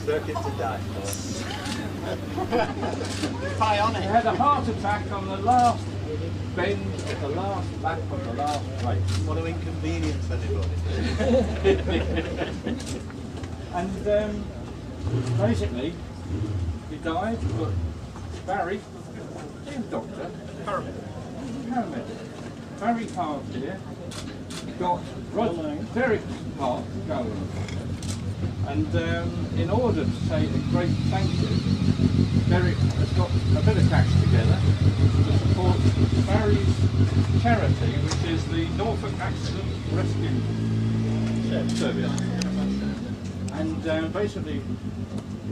Circuit to die for. He had a heart attack on the last bend of the last lap of the last race. Want to inconvenience anybody. And basically, he died, but Barry, doctor, paramedic, Barry Hart here, got Derek Hart going. And in order to say a great thank you, Derek has got a bit of cash together to support Barry's charity, which is the Norfolk Accident Rescue Service. And basically,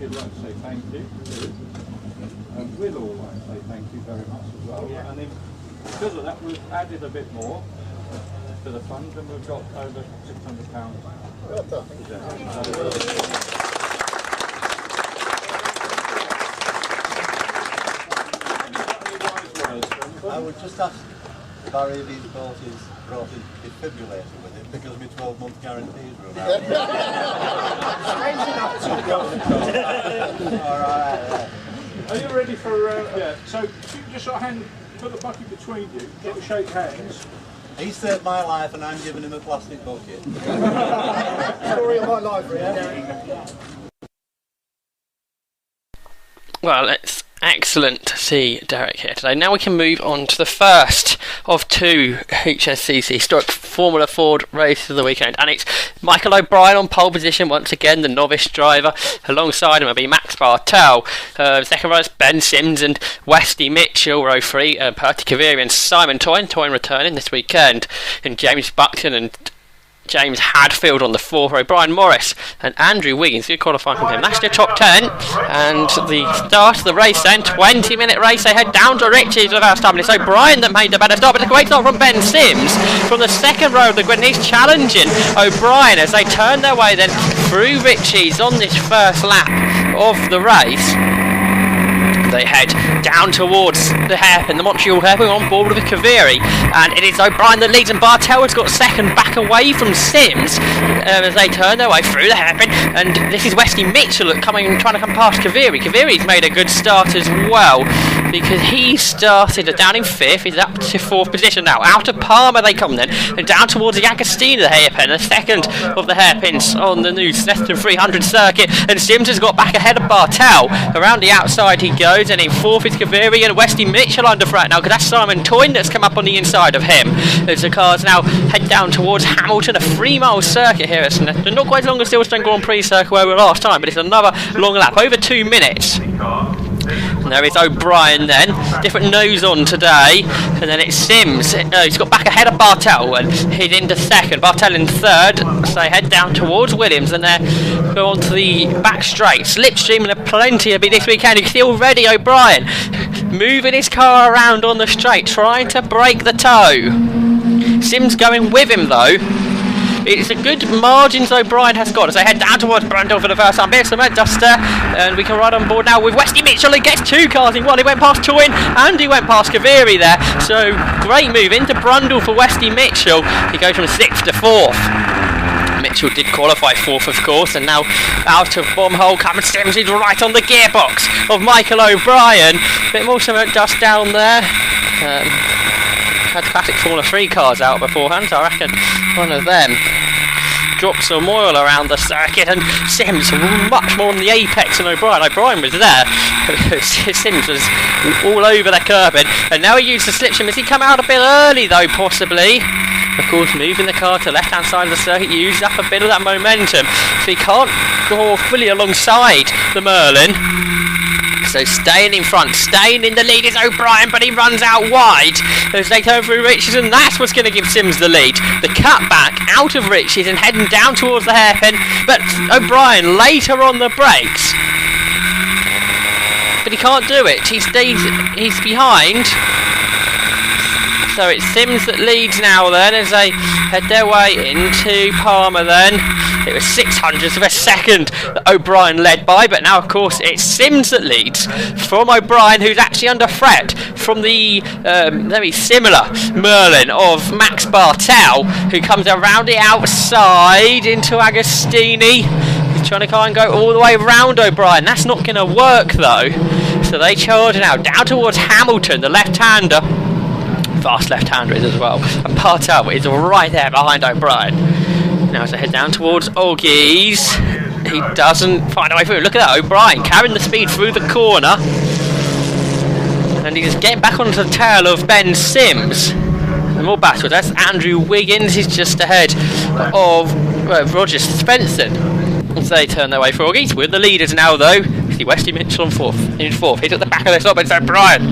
he'd like to say thank you too. And we'd all like to say thank you very much as well. Yeah. And because of that, we've added a bit more to the fund, and we've got over £600. I would just ask Barry if he's brought his defibrillator with him, because my 12-month guarantees run out. Alright. Are you ready for, yeah, so you just sort of put the bucket between you, get to shake hands. He saved my life and I'm giving him a plastic bucket. Story of my life, really. Well, it's excellent to see Derek here today. Now we can move on to the first of two HSCC stroke Formula Ford races of the weekend, and it's Michael O'Brien on pole position once again, the novice driver. Alongside him will be Max Bartel. Second runners Ben Sims and Westy Mitchell. Row 3, Perty Kaviri and Simon Toyne returning this weekend, and James Buckton and James Hadfield on the 4th row, Brian Morris and Andrew Wiggins. Good qualifying from him. That's your top 10. And the start of the race then, 20-minute race. They head down to Ritchie's without stopping. It's O'Brien that made the better start, but a great start from Ben Sims from the second row of the grid. And he's challenging O'Brien as they turn their way then through Ritchie's on this first lap of the race. They head down towards the hairpin, the Montreal hairpin, on board with Kaviri, and it is O'Brien that leads, and Bartel has got second, back away from Sims as they turn their way through the hairpin. And this is Westy Mitchell trying to come past Kaviri. Kaviri's made a good start as well, because he started down in 5th. He's up to 4th position now. Out of Palmer they come then, and down towards the Agostina the hairpin, the second of the hairpins on the new Snetterton 300 circuit. And Sims has got back ahead of Bartel. Around the outside he goes, and in 4th is Kaviri, and Westy Mitchell under threat now, because that's Simon Toyne that's come up on the inside of him. As the cars now head down towards Hamilton, a 3-mile circuit here at Snetterton. Not quite as long as Silverstone Grand Prix circuit where we were last time, but it's another long lap, over 2 minutes. And there is O'Brien then, different nose on today, and then it's Sims. He's got back ahead of Bartel, and he's into second, Bartel in third, so they head down towards Williams, and they go on to the back straight. Slipstream, and there are plenty of it this weekend. You can see already O'Brien moving his car around on the straight, trying to break the toe. Sims going with him though. It's a good margins O'Brien has got as they head down towards Brundle for the first time. Here's Cement Duster, and we can ride on board now with Westy Mitchell. He gets 2 cars in one. He went past Toyne and he went past Kaviri there. So great move into Brundle for Westy Mitchell. He goes from 6th to 4th. Mitchell did qualify 4th, of course, and now out of bomb hole Cameron Sims is right on the gearbox of Michael O'Brien. Bit more Cement Dust down there. Had classic Formula 3 cars out beforehand, so I reckon one of them dropped some oil around the circuit, and Sims much more on the apex than O'Brien. O'Brien was there, Sims was all over the curbing, and now he used the slipstream. Has he come out a bit early though, possibly? Of course, moving the car to the left hand side of the circuit uses up a bit of that momentum, so he can't go fully alongside the Merlin. So staying in front, staying in the lead is O'Brien, but he runs out wide as they turn through Ritchie's, and that's what's going to give Sims the lead. The cut back out of Ritchie's and heading down towards the hairpin, but O'Brien later on the brakes. But he can't do it, he's behind. So it's Sims that leads now then as they head their way into Palmer then. It was 600ths of a second that O'Brien led by, but now of course it's Sims that leads from O'Brien, who's actually under threat from the very similar Merlin of Max Bartel, who comes around the outside into Agostini. He's He's trying to try and go all the way round O'Brien. That's not going to work though. So they charge now down towards Hamilton, the left-hander. Fast left-hander is as well. And Bartel is right there behind O'Brien. Now as they head down towards Oggies, he doesn't find a way through. Look at that, O'Brien carrying the speed through the corner. And he's getting back onto the tail of Ben Sims. And more battles. That's Andrew Wiggins. He's just ahead of Roger Svensson. As they turn their way for Oggies. With the leaders now though. See Wesley Mitchell in fourth. He's at the back of this up. It's O'Brien,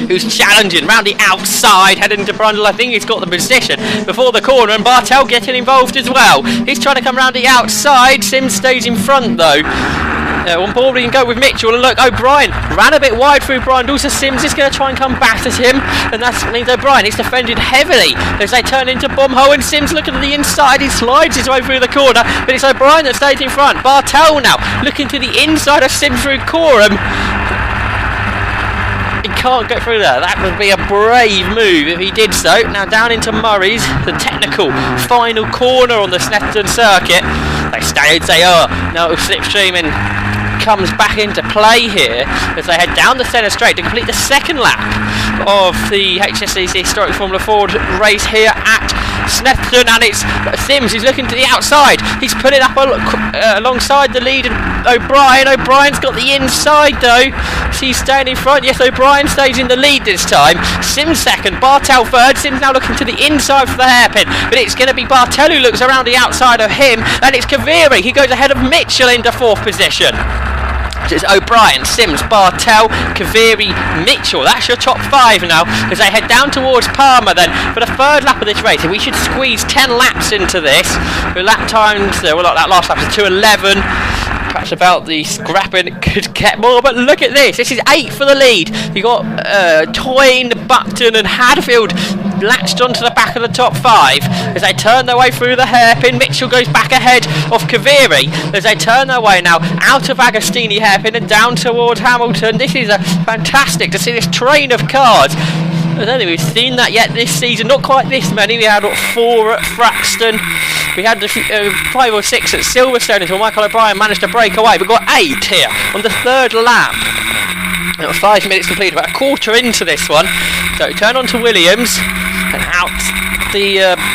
who's challenging round the outside, heading to Brundle. I think he's got the position before the corner, and Bartel getting involved as well. He's trying to come round the outside. Sims stays in front though. On board we can go with Mitchell, and look, O'Brien ran a bit wide through Brundle, so Sims is going to try and come back at him, and that means O'Brien is defended heavily as they turn into Bomho, and Sims looking at the inside. He slides his way through the corner, but it's O'Brien that stays in front. Bartel now looking to the inside of Sims through Coram. He can't get through there. That would be a brave move if he did so. Now down into Murray's, the technical final corner on the Snetterton circuit. They stay as they are. Now slipstreaming comes back into play here as they head down the centre straight to complete the second lap of the HSCC Historic Formula Ford race here at Snetterton, and it's Sims who's looking to the outside. He's put it up alongside the lead, and O'Brien's got the inside though. He's staying in front. Yes, O'Brien stays in the lead this time. Sims second, Bartel third. Sims now looking to the inside for the hairpin, but it's going to be Bartel who looks around the outside of him, and it's Kaviri. He goes ahead of Mitchell into fourth position. So it's O'Brien, Sims, Bartel, Kaviri, Mitchell. That's your top five now as they head down towards Palmer then for the third lap of this race. We should squeeze 10 laps into this. The lap times, well, not that last lap, is 2:11. Perhaps about the scrapping it could get more, but look at this. This is 8 for the lead. You got Toyne, Buckton and Hadfield latched onto the back of the top 5 as they turn their way through the hairpin. Mitchell goes back ahead of Kaviri as they turn their way now out of Agostini hairpin and down towards Hamilton. This is fantastic to see this train of cars. I don't think we've seen that yet this season. Not quite this many. We had 4 at Fraxton. We had 5 or 6 at Silverstone until Michael O'Brien managed to break away. We've got 8 here on the third lap. 5 minutes complete, about a quarter into this one. So turn on to Williams and out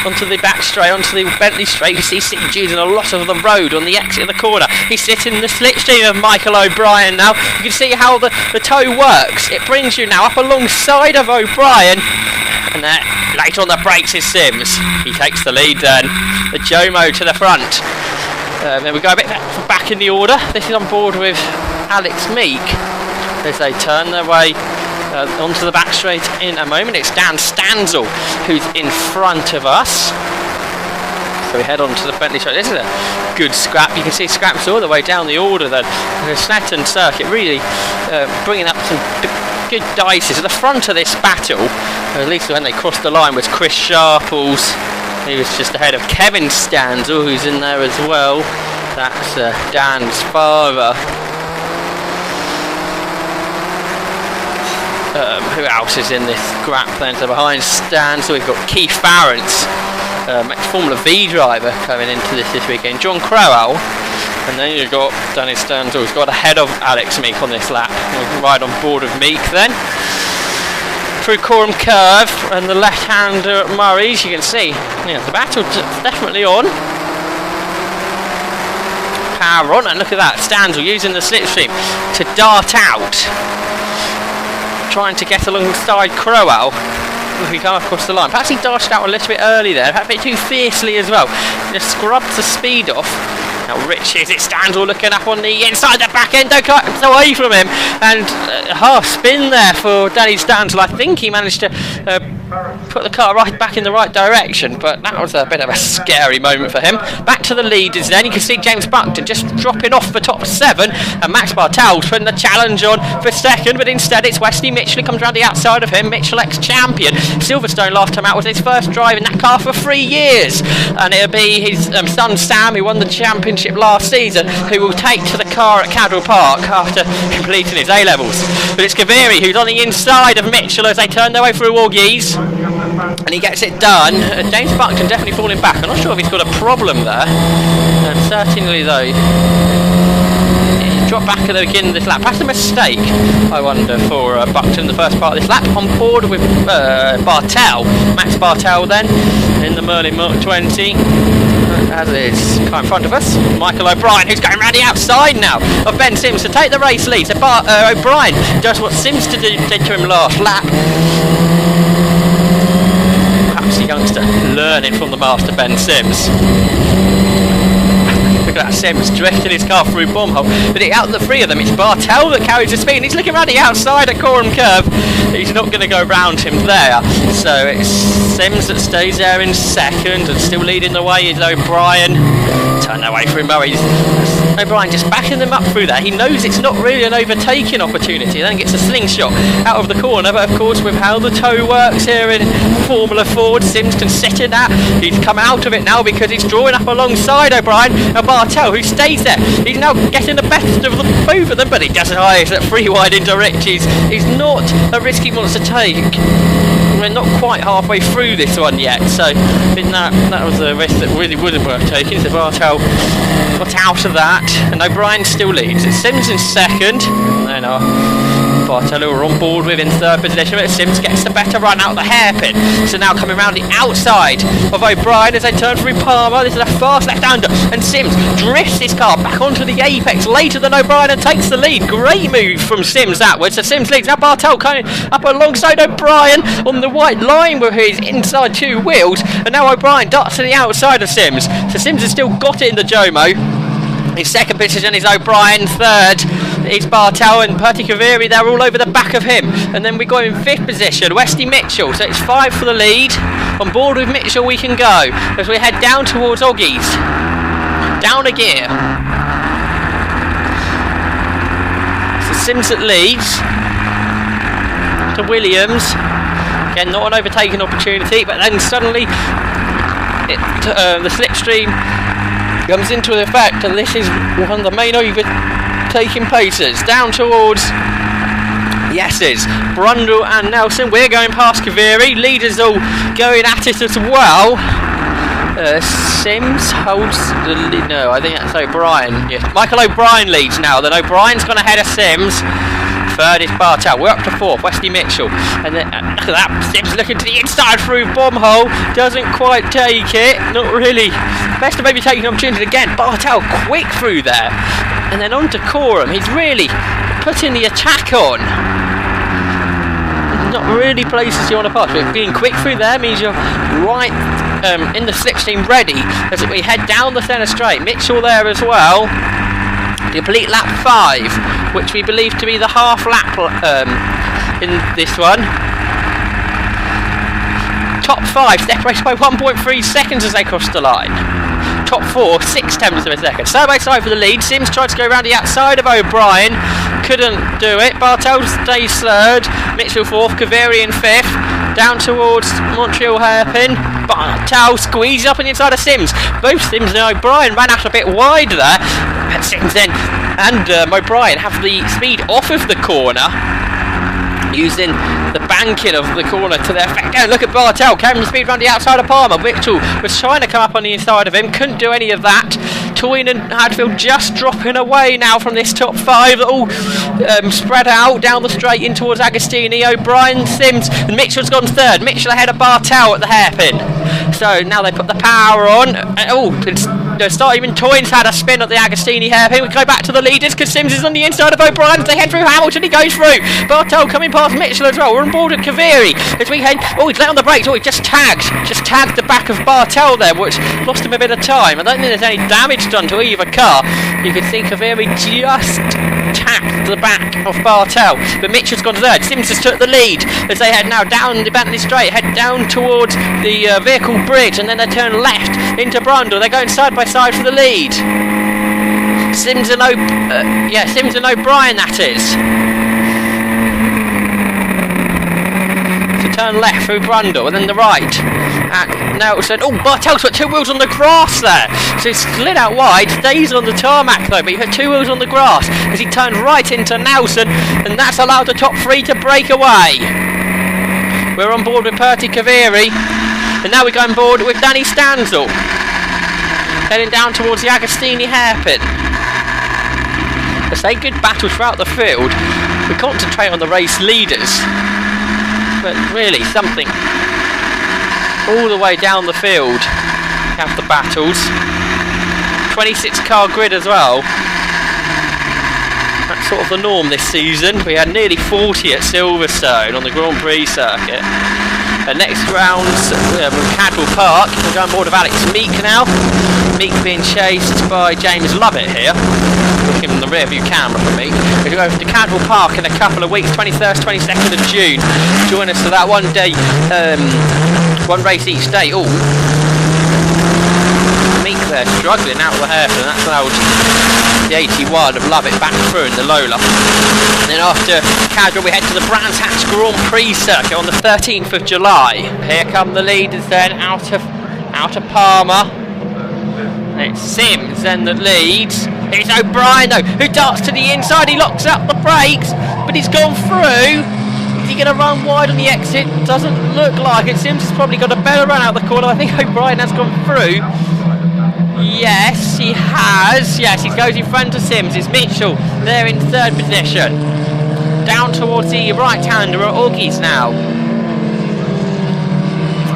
onto the back straight, onto the Bentley straight. You see St Jude's in a lot of the road on the exit of the corner. He's sitting in the slipstream of Michael O'Brien now. You can see how the toe works. It brings you now up alongside of O'Brien, and later on the brakes is Sims. He takes the lead then. The Jomo to the front. Then we go a bit back in the order. This is on board with Alex Meek as they turn their way onto the back straight in a moment. It's Dan Stanzel who's in front of us. So we head on to the Bentley straight. This is a good scrap. You can see scraps all the way down the order then. The Snetterton circuit really bringing up some good dices. At the front of this battle, at least when they crossed the line, was Chris Sharples. He was just ahead of Kevin Stanzel, who's in there as well. That's Dan's father. Who else is in this scrap then? So behind Stan, so we've got Keith Farrance, Formula V driver, coming into this weekend. John Crowell, and then you've got Danny Stanzel, who's got ahead of Alex Meek on this lap. We'll ride on board of Meek then. Through Coram Curve and the left-hander at Murray's, you can see the battle's definitely on. Power on, and look at that, Stanzel using the slipstream to dart out, trying to get alongside Crowell as we come across the line. Perhaps he darted out a little bit early there, perhaps a bit too fiercely as well. Just scrubbed the speed off. Now Rich is it, Stanzel looking up on the inside the back end, don't cut away from him, and half spin there for Danny Stanzel. I think he managed to put the car right back in the right direction, but that was a bit of a scary moment for him. Back to the leaders then. You can see James Buckton just dropping off the top 7, and Max Bartel's putting the challenge on for second, but instead it's Wesley Mitchell who comes round the outside of him. Mitchell ex-champion. Silverstone last time out was his first drive in that car for 3 years, and it'll be his son Sam who won the championship Championship last season, who will take to the car at Cadwell Park after completing his A-levels. But it's Kaviri who's on the inside of Mitchell as they turn their way through Augies, and he gets it done. James Buckton definitely falling back. I'm not sure if he's got a problem there. Certainly though, he dropped back at the beginning of this lap. Perhaps a mistake, I wonder, for Buckton in the first part of this lap. On board with Bartel, Max Bartel then, in the Merlin Mark 20. As is kind of in front of us, Michael O'Brien, who's going round the outside now of Ben Sims to take the race lead. So O'Brien does what Sims did to him last lap. Perhaps the youngster learning from the master Ben Sims. Look at that, Sims drifting his car through Bombhole. But out of the three of them, it's Bartel that carries the speed. And he's looking around the outside at Coram Curve. He's not going to go round him there. So it's Sims that stays there in second, and still leading the way is O'Brien. Turn away from Murray. O'Brien just backing them up through there. He knows it's not really an overtaking opportunity. Then gets a slingshot out of the corner. But of course, with how the toe works here in Formula Ford, Sims can sit in that. He's come out of it now because he's drawing up alongside O'Brien. Now Bartel, who stays there. He's now getting the best of both of them, but he doesn't eyes at 3 wide into Riches. He's not a risk he wants to take. We're not quite halfway through this one yet, so I think that was a risk that really wasn't worth taking. So Bartel got out of that, and O'Brien still leads. It's Sims in second, and then Bartel who are on board with in third position, but Sims gets the better run out the hairpin. So now coming around the outside of O'Brien as they turn through Palmer. This is a fast left-hander, and Sims drifts his car back onto the apex later than O'Brien and takes the lead. Great move from Sims outwards. So Sims leads. Now Bartel coming up alongside O'Brien on the white line with his inside 2 wheels, and now O'Brien darts to the outside of Sims. So Sims has still got it in the Jomo. His second position is O'Brien, third is Bartel, and Perty Kaviri, they're all over the back of him. And then we got in 5th position, Westy Mitchell, so it's 5 for the lead. On board with Mitchell we can go, as we head down towards Augies. Down a gear. So Sims that leads. To Williams. Again, not an overtaking opportunity, but then suddenly the slipstream comes into effect, and this is one of the main overtaking paces. Down towards Yeses, Brundle and Nelson. We're going past Kaviri. Leaders all going at it as well. Sims holds the lead. No, I think that's O'Brien. Yes. Michael O'Brien leads now. Then O'Brien's gone ahead of Sims. Third is Bartel. We're up to 4th, Westy Mitchell. And then look at that, Sims looking to the inside through Bombhole. Doesn't quite take it. Not really. Best of maybe taking an opportunity again. Bartel quick through there. And then on to Coram. He's really putting the attack on. Not really places you want to pass. But being quick through there means you're right in the slipstream ready as we head down the centre straight. Mitchell there as well. Complete lap 5, which we believe to be the half lap in this one. Top 5 separated by 1.3 seconds as they cross the line. Top 4, 6 tenths of a second. Side by side for the lead. Sims tried to go around the outside of O'Brien. Couldn't do it. Bartel stays 3rd. Mitchell 4th. Kaviri in 5th. Down towards Montreal hairpin. Bartel squeezes up on the inside of Sims. Both Sims and O'Brien ran out a bit wide there. But Sims then and O'Brien have the speed off of the corner, using the banking of the corner to their effect. Down, look at Bartel carrying the speed around the outside of Palmer. Mitchell was trying to come up on the inside of him, couldn't do any of that. Toyne and Hadfield just dropping away now from this top 5, all spread out down the straight in towards Agostini. O'Brien, Sims, and Mitchell's gone 3rd. Mitchell ahead of Bartel at the hairpin. So now they put the power on. Even Toyne's had a spin at the Agostini hairpin. We go back to the leaders because Sims is on the inside of O'Brien. They head through Hamilton, he goes through. Bartel coming past Mitchell as well. We're on board at Kaviri as we head. Oh, he's late on the brakes. Oh, he just tagged the back of Bartel there, which lost him a bit of time. I don't think there's any damage done to either car. You can see Kaviri just tapped the back of Bartel, but Mitchell's gone 3rd. Sims has took the lead as they head now down the Bentley Straight, head down towards the vehicle bridge, and then they turn left into Brundle. They're going side by side for the lead. Sims and O'Brien, that is. So turn left through Brundle and then the right at Nelson. Oh, Bartel's got 2 wheels on the grass there. So he slid out wide, stays on the tarmac though, but he had 2 wheels on the grass as he turned right into Nelson, and that's allowed the top 3 to break away. We're on board with Perty Kaviri, and now we're going board with Danny Stanzel, heading down towards the Agostini hairpin. As they good battle throughout the field, we concentrate on the race leaders, but really something all the way down the field. We have the battles. 26 car grid as well. That's sort of the norm this season. We had nearly 40 at Silverstone on the Grand Prix circuit. Next round's Cadwell Park. We're going board of Alex Meek now. Meek being chased by James Lovett here. Looking in the rear view camera for Meek. We're going to Cadwell Park in a couple of weeks, 21st, 22nd of June. Join us for that one day, one race each day. Oh, Meek there struggling out of the hairpin. That's allowed the 81 of Lovett back through in the Lola. And then after Cadwell we head to the Brands Hatch Grand Prix circuit on the 13th of July. Here come the leaders then out of Palmer. And it's Sims then that leads. It's O'Brien though, who darts to the inside. He locks up the brakes, but he's gone through. Is he going to run wide on the exit? Doesn't look like it. Sims has probably got a better run out the corner. I think O'Brien has gone through. Yes, he has. Yes, he goes in front of Sims. It's Mitchell there in 3rd position. Down towards the right-hander at Augies now.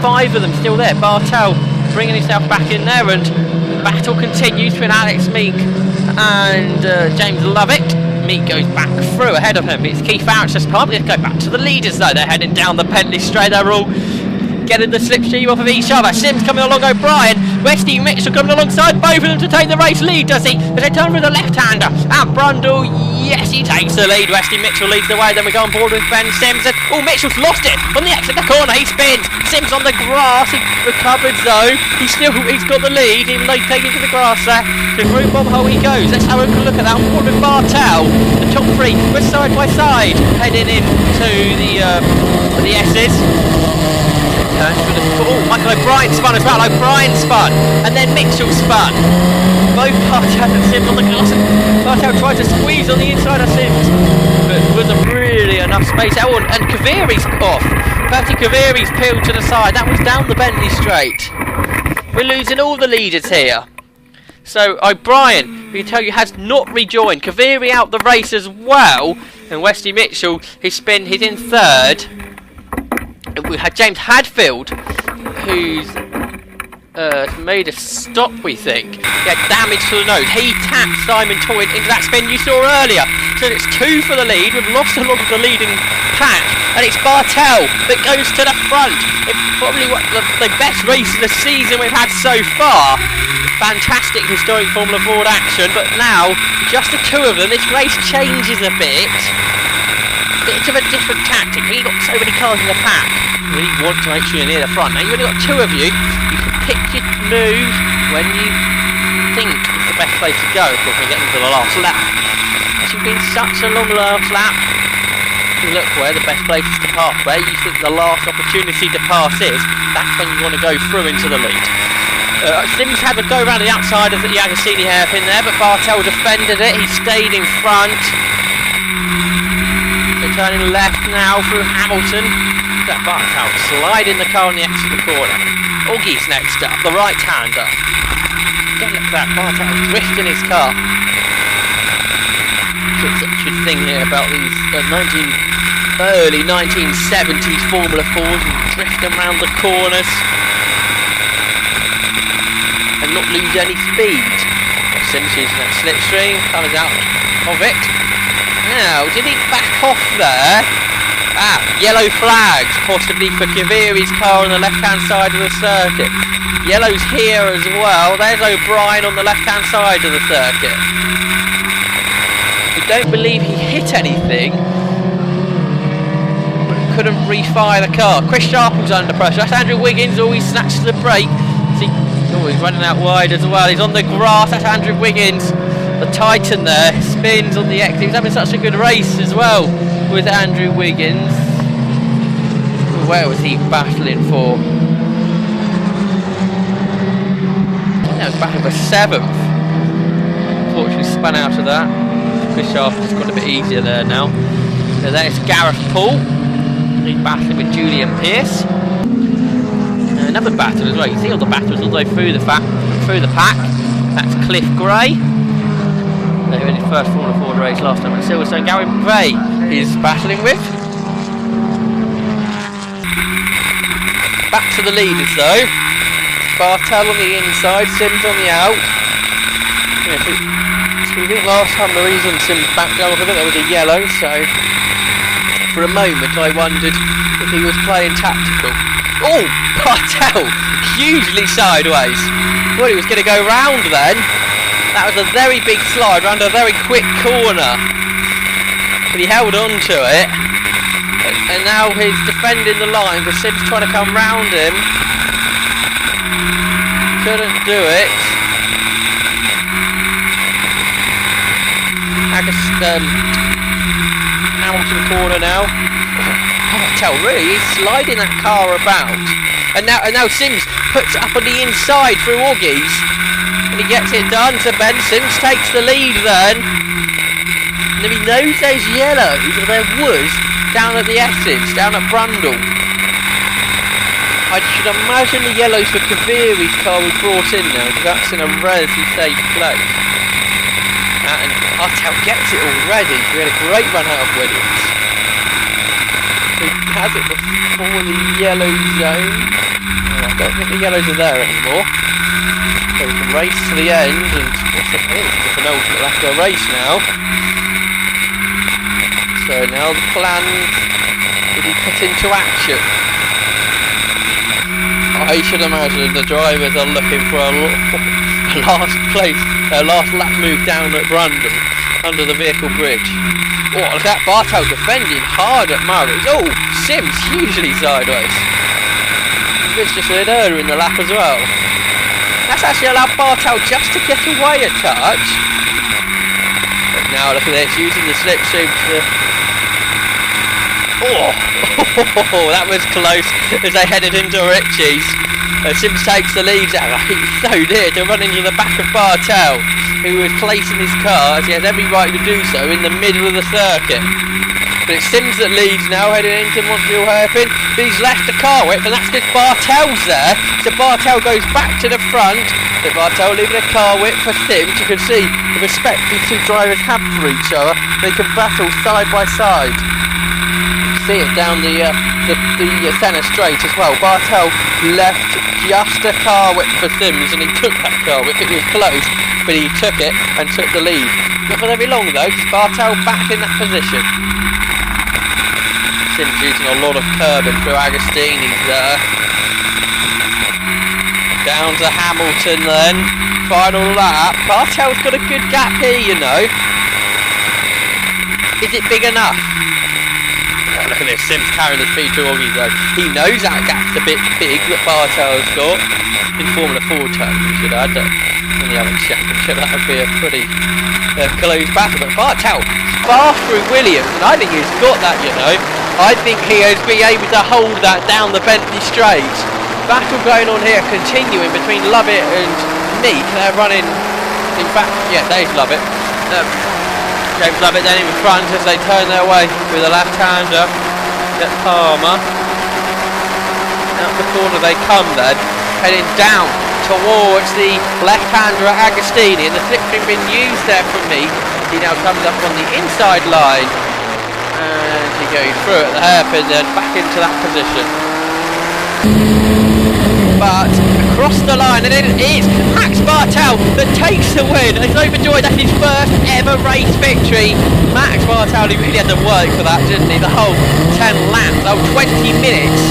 5 of them still there. Bartel bringing himself back in there, and the battle continues between Alex Meek and James Lovett. Meek goes back through ahead of him. It's Keith Fouch just can't go back to the leaders though. They're heading down the Pentley straight. They're all getting the slipstream off of each other. Sims coming along O'Brien. Westy Mitchell coming alongside both of them to take the race lead, does he? As they turn with the left-hander. And Brundle, yes, he takes the lead. Westy Mitchell leads the way. Then we go on board with Ben Sims. Oh, Mitchell's lost it on the exit of the corner. He spins. Sims on the grass. He recovered though. He's got the lead, even though he's taken to the grass there. To Group Bomb hole he goes. Let's have a look at that. On board with Bartel. The top 3 were side by side, heading into the S's. Michael O'Brien spun as well. O'Brien spun, and then Mitchell spun. Both Bartel and Sims on the grass. Bartel tried to squeeze on the inside of Sims, but wasn't really enough space. Oh, and Kaviri's off. Perty Kaviri's peeled to the side. That was down the Bentley straight. We're losing all the leaders here. So O'Brien, we can tell you, has not rejoined. Kaviri out the race as well, and Westy Mitchell, he's in 3rd. We had James Hadfield, who's made a stop, we think. He had damage to the nose. He tapped Simon Toyd into that spin you saw earlier. So it's 2 for the lead. We've lost a lot of the leading pack, and it's Bartel that goes to the front. It's probably the best race of the season we've had so far. Fantastic historic Formula Ford action, but now just the 2 of them. This race changes a bit. Bit of a different tactic. We've got so many cars in the pack. We want to make sure you're near the front. Now you've only got 2 of you. You can pick your move when you think it's the best place to go. Of course, we're getting to the last lap. It's been such a long last lap. You look where the best place is to pass. Where you think the last opportunity to pass is, that's when you want to go through into the lead. Sims had to go around the outside of the Agostini hairpin there, but Bartel defended it. He stayed in front. They're turning left now through Hamilton. That Bartel sliding the car on the exit of the corner. Augies next up, the right-hander. Don't look at that, Bartel drifting his car. Such a thing here about these early 1970s Formula 4s, drifting around the corners and not lose any speed. Sims using that slipstream, comes out of it. Now, did he back off there? Yellow flags, possibly for Kaviri's car on the left-hand side of the circuit. Yellow's here as well. There's O'Brien on the left-hand side of the circuit. We don't believe he hit anything, but couldn't refire the car. Chris Sharple's under pressure. That's Andrew Wiggins. Oh, he snatched the brake. See, oh, he's running out wide as well. He's on the grass. That's Andrew Wiggins. The Titan there spins on the exit. He's having such a good race as well with Andrew Wiggins. Where was he battling for? that was battling for 7th. Unfortunately spun out of that. Chris Sharp has got a bit easier there now. So there's Gareth Paul. He's battling with Julian Pearce. Another battle as well. You see all the battles all the way through the pack. That's Cliff Gray. They were in his first Formula Ford race last time at Silverstone. Gary McVeigh is battling with. Back to the leaders though. Bartel on the inside, Sims on the out. Yeah, so we think last time the reason Sims backed out a bit there was a yellow, so for a moment I wondered if he was playing tactical. Oh, Bartel hugely sideways. Thought he was going to go round then. That was a very big slide round a very quick corner, but he held on to it. And now he's defending the line because Sims trying to come round him. Couldn't do it. Hamilton corner now. Bartel really is sliding that car about. And now Sims puts it up on the inside through Augies. And he gets it done to Ben. Sims takes the lead then. And he knows there's yellow, but there was down at the Essex, down at Brundle. I should imagine the yellows for Kaviri's car was brought in now, because that's in a relatively safe place. And Bartel gets it already. We had a great run out of Williams. He has it before the yellow zone. Oh, I don't think the yellows are there anymore. So we can race to the end, and it's an ultimate lap to a race now. So now the plan will be put into action. I should imagine the drivers are looking for a last lap move down at Brundle under the vehicle bridge. Oh, look at that, Bartel defending hard at Murray's. Oh, Sims hugely sideways. This just went earlier in the lap as well. That's actually allowed Bartel just to get away a touch. But now look at this, using the slipstream to... Oh, that was close as they headed into Ritchie's. Sims takes the lead out. He's so near to run into the back of Bartel, who was placing his car, as he has every right to do so, in the middle of the circuit. But it's Sims that leads now, heading into Montreal Hairpin. But he's left the car whip, and that's because Bartel's there. So Bartel goes back to the front. But Bartel leaving a car whip for Sims. You can see the respect these two drivers have for each other. They can battle side by side. See it down the centre straight as well. Bartel left just a car whip for Sims, and he took that car whip. It was close, but he took it and took the lead. Not for very long though, because Bartel back in that position. Sims using a lot of curbing through Agostini's there. Down to Hamilton then. Final lap. Bartel's got a good gap here, you know. Is it big enough? Oh, look at this, Sims carrying the speed to Augie though. He knows that gap's a bit big that Bartel's got. In Formula 4 terms, we should add. In the other championship, that would be a pretty close battle. But Bartel far through Williams, and I think he's got that, you know. I think he has been able to hold that down the Bentley straight. Battle going on here, continuing between Lovett and Meek. They're running, in fact, yeah, there's Lovett. James Lovett then in front as they turn their way with a left-hander at Palmer. Out the corner they come then, heading down towards the left-hander at Agostini, and the slipstream being used there from Meek. He now comes up on the inside line, and he goes through at the hairpin then back into that position. But across the line, and it is Max Bartel that takes the win. It's overjoyed at his first ever race victory. Max Bartel, he really had to work for that, didn't he? The whole 10 laps, the whole 20 minutes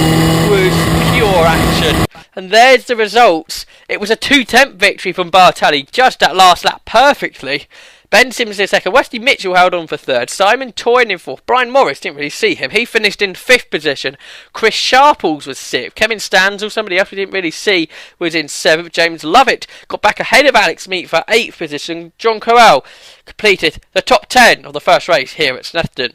was pure action. And there's the results. It was a 2-10 victory from Bartel. He judged that last lap perfectly. Ben Sims in second. Wesley Mitchell held on for third. Simon Toyne in fourth. Brian Morris, didn't really see him. He finished in fifth position. Chris Sharples was sixth. Kevin Stanzel, somebody else we didn't really see, was in seventh. James Lovett got back ahead of Alex Meek for eighth position. John Corral completed the top 10 of the first race here at Snetterton.